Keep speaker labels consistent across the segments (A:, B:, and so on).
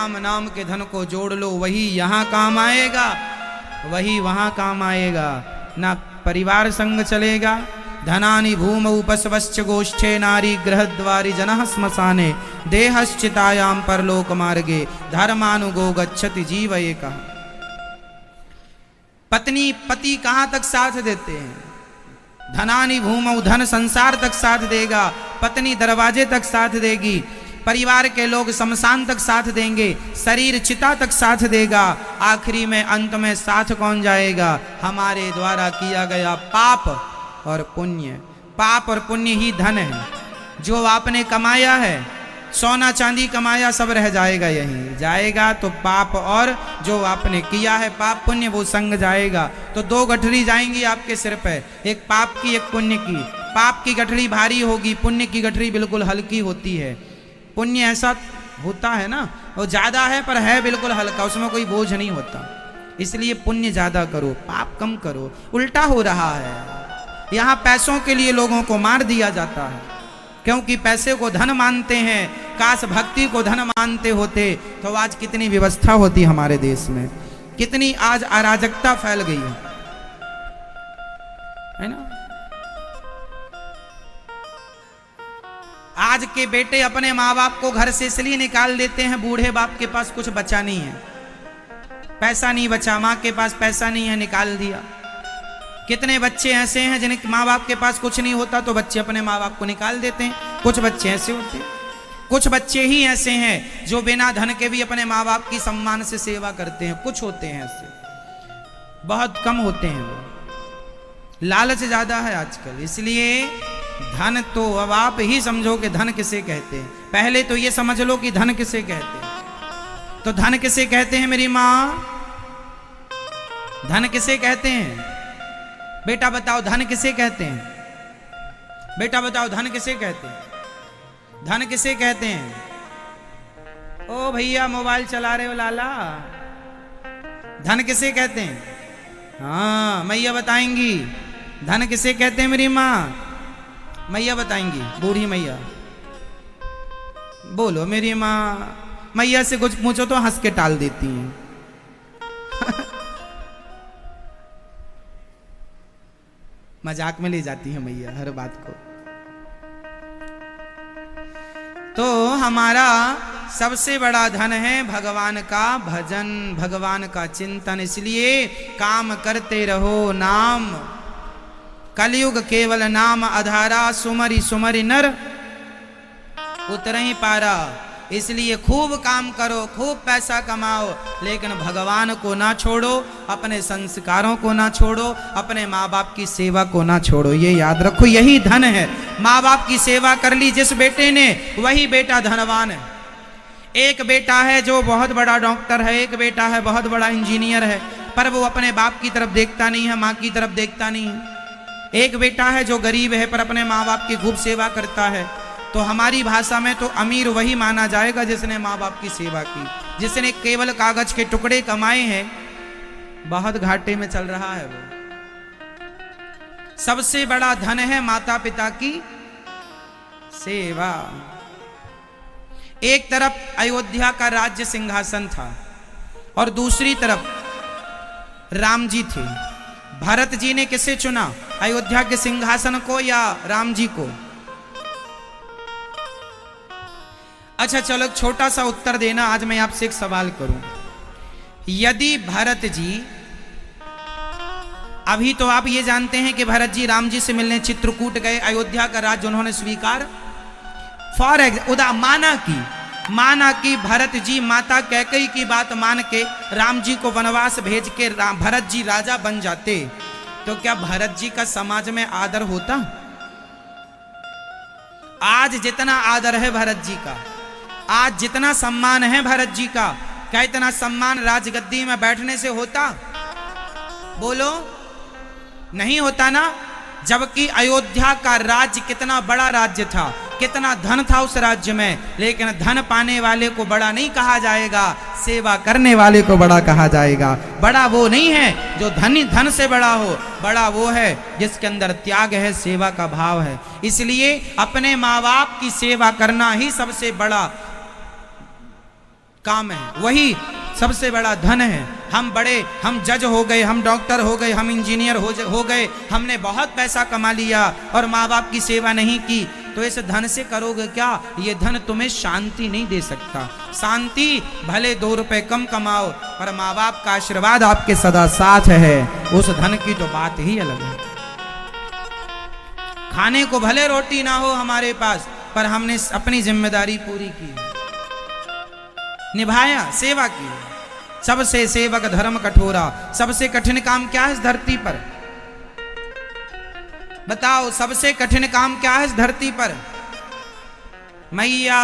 A: राम नाम के धन को जोड़ लो, वही यहाँ काम आएगा, वही वहाँ काम आएगा। ना परिवार संग चलेगा। धनानि भूमौ पशवश्च गोष्ठे नारी गृहद्वारि जनः श्मशाने देहश्चितायां परलोक मार्गे धर्मानुगो गच्छति जीव एकः। पत्नी पति कहाँ तक साथ देते हैं? धनानि भूमौ, धन संसार तक साथ देगा, पत्नी दरवाजे तक साथ देगी, परिवार के लोग शमशान तक साथ देंगे, शरीर चिता तक साथ देगा, आखिरी में अंत में साथ कौन जाएगा? हमारे द्वारा किया गया पाप और पुण्य। पाप और पुण्य ही धन है। जो आपने कमाया है, सोना चांदी कमाया, सब रह जाएगा, यहीं जाएगा। तो पाप और जो आपने किया है पाप पुण्य, वो संग जाएगा। तो दो गठरी जाएंगी आपके सिर पे, एक पाप की एक पुण्य की। पाप की गठरी भारी होगी, पुण्य की गठरी बिल्कुल हल्की होती है। पुण्य ऐसा होता है ना, वो ज्यादा है पर है बिल्कुल हल्का, उसमें कोई बोझ नहीं होता। इसलिए पुण्य ज्यादा करो, पाप कम करो। उल्टा हो रहा है, यहाँ पैसों के लिए लोगों को मार दिया जाता है, क्योंकि पैसे को धन मानते हैं। काश भक्ति को धन मानते होते तो आज कितनी व्यवस्था होती हमारे देश में, कितनी आज अराजकता फैल गई है ना। आज के बेटे अपने माँ बाप को घर से इसलिए निकाल देते हैं, बूढ़े बाप के पास कुछ बचा नहीं है, पैसा नहीं बचा, माँ के पास पैसा नहीं है, निकाल दिया। कितने बच्चे ऐसे हैं जिनके माँ बाप के पास कुछ नहीं होता तो बच्चे अपने माँ बाप को निकाल देते हैं। कुछ बच्चे ऐसे होते हैं, कुछ बच्चे ही ऐसे हैं जो बिना धन के भी अपने माँ बाप की सम्मान से सेवा करते हैं। कुछ होते हैं ऐसे, बहुत कम होते हैं वो। लालच ज्यादा है आजकल, इसलिए धन तो अब आप ही समझो कि धन किसे कहते हैं। पहले तो ये समझ लो कि धन किसे कहते हैं। तो धन किसे कहते हैं मेरी माँ? धन किसे कहते हैं? बेटा बताओ धन किसे कहते हैं? बेटा बताओ धन किसे कहते हैं? धन किसे कहते हैं? ओ भैया मोबाइल चला रहे हो लाला, धन किसे कहते हैं? हाँ मैया बताएंगी धन किसे कहते हैं मेरी माँ। मैया बताएंगी, बूढ़ी मैया बोलो मेरी माँ। मैया से कुछ पूछो तो हंस के टाल देती हैं। मजाक में ले जाती है मैया हर बात को। तो हमारा सबसे बड़ा धन है भगवान का भजन, भगवान का चिंतन। इसलिए काम करते रहो नाम, कलयुग केवल नाम आधारा, सुमरि सुमरि नर उतरहि पारा। इसलिए खूब काम करो, खूब पैसा कमाओ, लेकिन भगवान को ना छोड़ो, अपने संस्कारों को ना छोड़ो, अपने माँ बाप की सेवा को ना छोड़ो। ये याद रखो, यही धन है। माँ बाप की सेवा कर ली जिस बेटे ने, वही बेटा धनवान है। एक बेटा है जो बहुत बड़ा डॉक्टर है, एक बेटा है बहुत बड़ा इंजीनियर है, पर वो अपने बाप की तरफ देखता नहीं है, माँ की तरफ देखता नहीं है। एक बेटा है जो गरीब है पर अपने माँ बाप की खूब सेवा करता है। तो हमारी भाषा में तो अमीर वही माना जाएगा जिसने माँ बाप की सेवा की। जिसने केवल कागज के टुकड़े कमाए हैं, बहुत घाटे में चल रहा है वो। सबसे बड़ा धन है माता पिता की सेवा। एक तरफ अयोध्या का राज्य सिंहासन था और दूसरी तरफ राम जी थे। भरत जी ने किसे चुना, अयोध्या के सिंहासन को या राम जी को? अच्छा चलो छोटा सा उत्तर देना। आज मैं आपसे एक सवाल करूं, यदि भरत जी, अभी तो आप ये जानते हैं कि भरत जी राम जी से मिलने चित्रकूट गए, अयोध्या का राज्य उन्होंने स्वीकार, फॉर एग्जाम्पल माना कि भरत जी माता कैकेयी की बात मान के राम जी को वनवास भेज के भरत जी राजा बन जाते, तो क्या भरत जी का समाज में आदर होता? आज जितना आदर है भरत जी का, आज जितना सम्मान है भरत जी का, क्या इतना सम्मान राजगद्दी में बैठने से होता? बोलो, नहीं होता ना। जबकि अयोध्या का राज्य कितना बड़ा राज्य था, कितना धन था उस राज्य में, लेकिन धन पाने वाले को बड़ा नहीं कहा जाएगा, सेवा करने वाले को बड़ा कहा जाएगा। बड़ा वो नहीं है जो धन से बड़ा हो, बड़ा वो है जिसके अंदर त्याग है, सेवा का भाव है। इसलिए अपने माँ बाप की सेवा करना ही सबसे बड़ा काम है, वही सबसे बड़ा धन है। हम जज हो गए, हम डॉक्टर हो गए, हम इंजीनियर हो गए, हमने बहुत पैसा कमा लिया और माँ बाप की सेवा नहीं की, तो इस धन से करोगे क्या? ये धन तुम्हें शांति नहीं दे सकता। शांति भले 2 रुपए कम कमाओ, पर माँ बाप का आशीर्वाद आपके सदा साथ है, उस धन की तो बात ही अलग है। खाने को भले रोटी ना हो हमारे पास, पर हमने अपनी जिम्मेदारी पूरी की, निभाया, सेवा की। सबसे सेवक धर्म कठोरा। सबसे कठिन काम क्या है इस धरती पर? बताओ, सबसे कठिन काम क्या है इस धरती पर? मैया,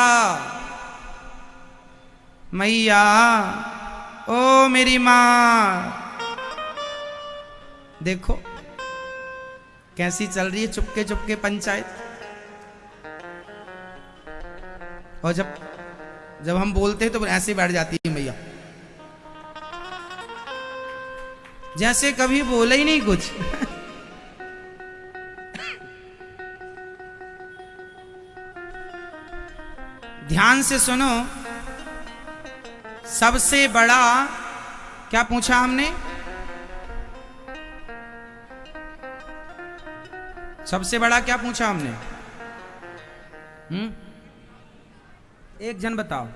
A: मैया, ओ मेरी मां, देखो कैसी चल रही है चुपके चुपके पंचायत। और जब हम बोलते हैं तो ऐसे बैठ जाती है मैया, जैसे कभी बोले ही नहीं कुछ। ध्यान से सुनो, सबसे बड़ा क्या पूछा हमने? सबसे बड़ा क्या पूछा हमने? एक जन बताओ,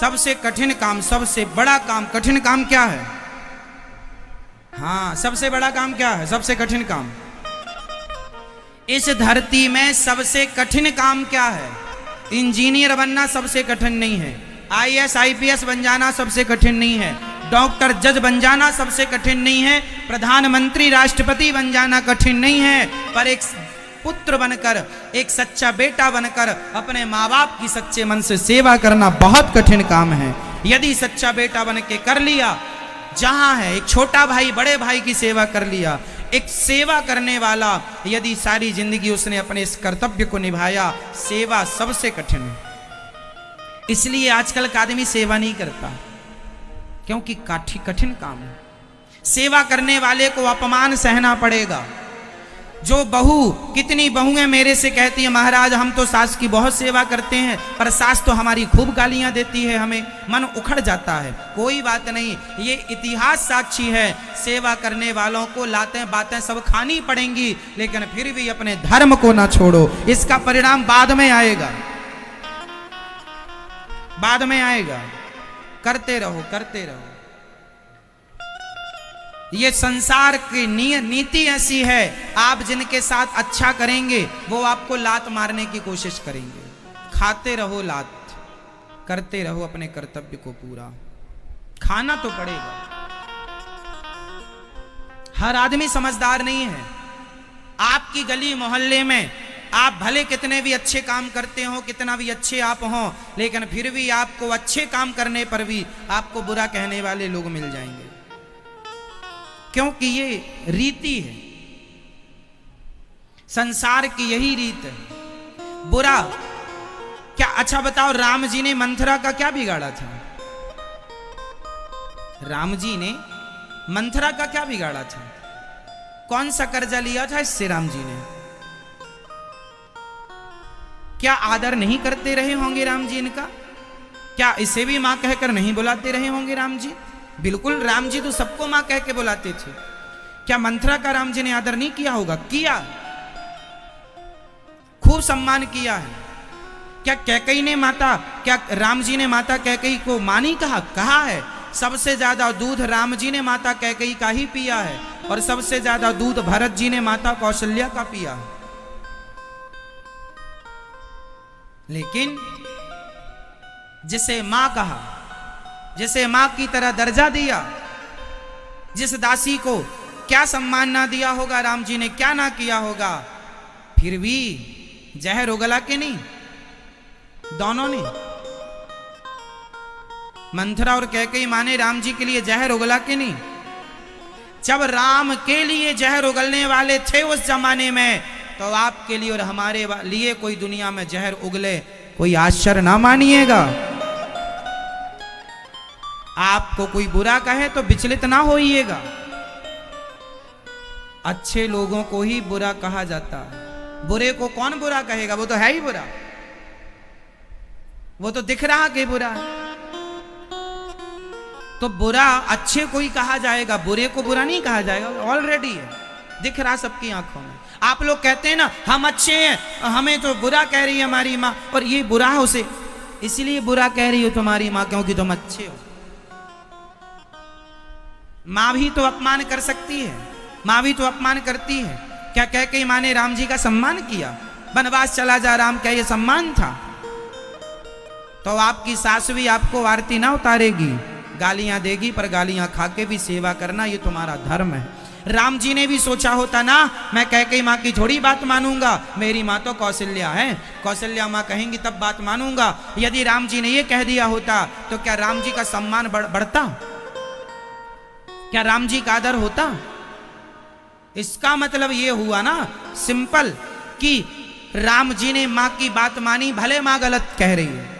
A: सबसे कठिन काम, सबसे बड़ा काम, कठिन काम क्या है? हाँ, सबसे बड़ा काम क्या है? सबसे कठिन काम इस धरती में सबसे कठिन काम क्या है? इंजीनियर बनना सबसे कठिन नहीं है, IAS IPS बन जाना सबसे कठिन नहीं है, डॉक्टर जज बन जाना सबसे कठिन नहीं है, प्रधानमंत्री राष्ट्रपति बन जाना कठिन नहीं है, पर एक पुत्र बनकर, एक सच्चा बेटा बनकर अपने माँ बाप की सच्चे मन से सेवा करना बहुत कठिन काम है। यदि सच्चा बेटा बन के कर लिया, जहां है एक छोटा भाई बड़े भाई की सेवा कर लिया, एक सेवा करने वाला यदि सारी जिंदगी उसने अपने इस कर्तव्य को निभाया, सेवा सबसे कठिन है। इसलिए आजकल का आदमी सेवा नहीं करता, क्योंकि कठिन काम है। सेवा करने वाले को अपमान सहना पड़ेगा। जो बहू, कितनी बहुएं मेरे से कहती है, महाराज हम तो सास की बहुत सेवा करते हैं, पर सास तो हमारी खूब गालियां देती है, हमें मन उखड़ जाता है। कोई बात नहीं, ये इतिहास साक्षी है, सेवा करने वालों को लातें बातें सब खानी पड़ेंगी, लेकिन फिर भी अपने धर्म को ना छोड़ो। इसका परिणाम बाद में आएगा, बाद में आएगा। करते रहो, करते रहो। ये संसार की नीति ऐसी है, आप जिनके साथ अच्छा करेंगे वो आपको लात मारने की कोशिश करेंगे। खाते रहो लात, करते रहो अपने कर्तव्य को पूरा। खाना तो पड़ेगा। हर आदमी समझदार नहीं है। आपकी गली मोहल्ले में आप भले कितने भी अच्छे काम करते हो, कितना भी अच्छे आप हो, लेकिन फिर भी आपको अच्छे काम करने पर भी आपको बुरा कहने वाले लोग मिल जाएंगे, क्योंकि ये रीति है, संसार की यही रीत है। बुरा क्या? अच्छा बताओ, राम जी ने मंथरा का क्या बिगाड़ा था? राम जी ने मंथरा का क्या बिगाड़ा था? कौन सा कर्जा लिया था इससे राम जी ने? क्या आदर नहीं करते रहे होंगे राम जी इनका? क्या इसे भी मां कहकर नहीं बुलाते रहे होंगे राम जी? बिल्कुल, राम जी तो सबको मां कह के बुलाते थे। क्या मंथरा का राम जी ने आदर नहीं किया होगा? किया, खूब सम्मान किया है। क्या कैकेयी ने माता, क्या राम जी ने माता कैकेयी को मां नहीं कहा? कहा है। सबसे ज्यादा दूध राम जी ने माता कैकेयी का ही पिया है, और सबसे ज्यादा दूध भरत जी ने माता कौशल्या का पिया है। लेकिन जिसे मां कहा, जिसे मां की तरह दर्जा दिया, जिस दासी को क्या सम्मान ना दिया होगा राम जी ने, क्या ना किया होगा, फिर भी जहर उगला के नहीं? दोनों ने, मंथरा और कैकेयी मां ने राम जी के लिए जहर उगला के नहीं? जब राम के लिए जहर उगलने वाले थे उस जमाने में, तो आपके लिए और हमारे लिए कोई दुनिया में जहर उगले, कोई आश्चर्य ना मानिएगा। आपको कोई बुरा कहे तो विचलित ना होइएगा। अच्छे लोगों को ही बुरा कहा जाता है, बुरे को कौन बुरा कहेगा? वो तो है ही बुरा। वो तो दिख रहा कि बुरा है। तो बुरा अच्छे को ही कहा जाएगा, बुरे को बुरा नहीं कहा जाएगा, ऑलरेडी है, दिख रहा सबकी आंखों में। आप लोग कहते हैं ना हम अच्छे हैं, हमें तो बुरा कह रही है हमारी माँ, और ये बुरा है उसे, इसलिए बुरा कह रही हो तुम्हारी माँ क्योंकि तुम अच्छे हो। माँ भी तो अपमान कर सकती है, माँ भी तो अपमान करती है। क्या कह के माँ ने राम जी का सम्मान किया, वनवास चला जा राम, क्या ये सम्मान था? तो आपकी सास भी आपको आरती ना उतारेगी, गालियां देगी, पर गालियां खा के भी सेवा करना ये तुम्हारा धर्म है। राम जी ने भी सोचा होता ना, मैं कैकेयी माँ की थोड़ी बात मानूंगा, मेरी माँ तो कौशल्या है, कौशल्या माँ कहेंगी तब बात मानूंगा। यदि राम जी ने ये कह दिया होता तो क्या राम जी का सम्मान बढ़ता? क्या राम जी का आदर होता? इसका मतलब ये हुआ ना सिंपल कि राम जी ने माँ की बात मानी, भले माँ गलत कह रही है,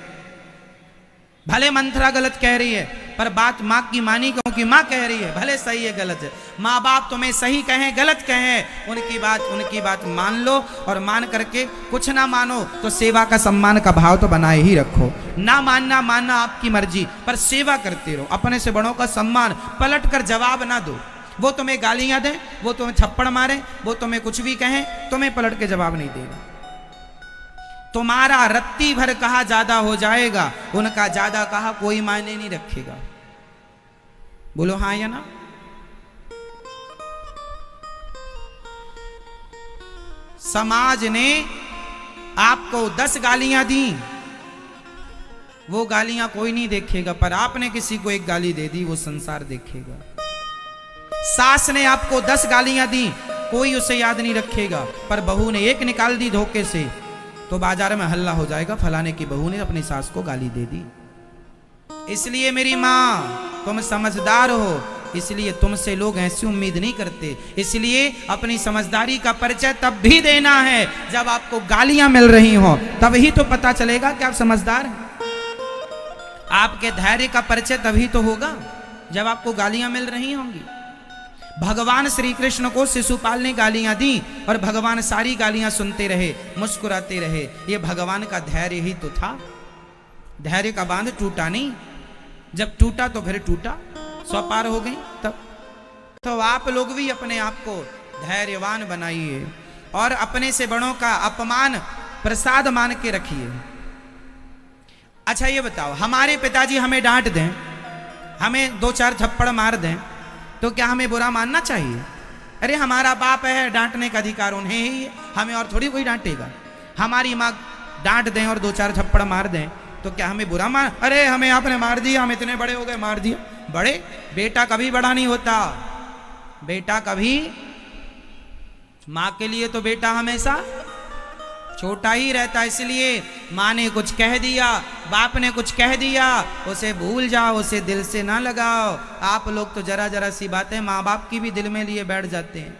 A: भले मंथरा गलत कह रही है, पर बात माँ की मानी क्योंकि माँ कह रही है, भले सही है गलत है। माँ बाप तुम्हें सही कहें गलत कहें, उनकी बात मान लो, और मान करके कुछ ना मानो तो सेवा का सम्मान का भाव तो बनाए ही रखो। ना मानना आपकी मर्जी, पर सेवा करते रहो, अपने से बड़ों का सम्मान। पलट कर जवाब ना दो, वो तुम्हें गालियां दें, वो तुम्हें थप्पड़ मारे, वो तुम्हें कुछ भी कहें, तुम्हें पलट के जवाब नहीं देना। तुम्हारा रत्ती भर कहा ज्यादा हो जाएगा, उनका ज्यादा कहा कोई मायने नहीं रखेगा। बोलो हाँ या ना? समाज ने आपको 10 गालियां दी, वो गालियां कोई नहीं देखेगा, पर आपने किसी को एक गाली दे दी, वो संसार देखेगा। सास ने आपको 10 गालियां दी, कोई उसे याद नहीं रखेगा, पर बहू ने एक निकाल दी धोखे से, तो बाजार में हल्ला हो जाएगा, फलाने की बहू ने अपनी सास को गाली दे दी। इसलिए मेरी माँ तुम समझदार हो, इसलिए तुमसे लोग ऐसी उम्मीद नहीं करते। इसलिए अपनी समझदारी का परिचय तब भी देना है जब आपको गालियां मिल रही हो, तब ही तो पता चलेगा कि आप समझदार हैं। आपके धैर्य का परिचय तभी तो होगा जब आपको गालियां मिल रही होंगी। भगवान श्री कृष्ण को शिशुपाल ने गालियां दी और भगवान सारी गालियां सुनते रहे, मुस्कुराते रहे। ये भगवान का धैर्य ही तो था। धैर्य का बांध टूटा नहीं, जब टूटा तो फिर टूटा, 100 पार हो गई तब। तो आप लोग भी अपने आप को धैर्यवान बनाइए और अपने से बड़ों का अपमान प्रसाद मान के रखिए। अच्छा ये बताओ, हमारे पिताजी हमें डांट दें, हमें 2-4 थप्पड़ मार दें, तो क्या हमें बुरा मानना चाहिए? अरे हमारा बाप है, डांटने का अधिकार उन्हें ही है, हमें और थोड़ी कोई डांटेगा। हमारी माँ डांट दें और 2-4 थप्पड़ मार दें, तो क्या हमें बुरा मान? अरे हमें आपने मार दिया, हम इतने बड़े हो गए, मार दिया। बड़े बेटा कभी बड़ा नहीं होता, बेटा कभी, माँ के लिए तो बेटा हमेशा छोटा ही रहता। इसलिए माँ ने कुछ कह दिया, बाप ने कुछ कह दिया, उसे भूल जाओ, उसे दिल से ना लगाओ। आप लोग तो जरा जरा सी बातें माँ बाप की भी दिल में लिए बैठ जाते हैं।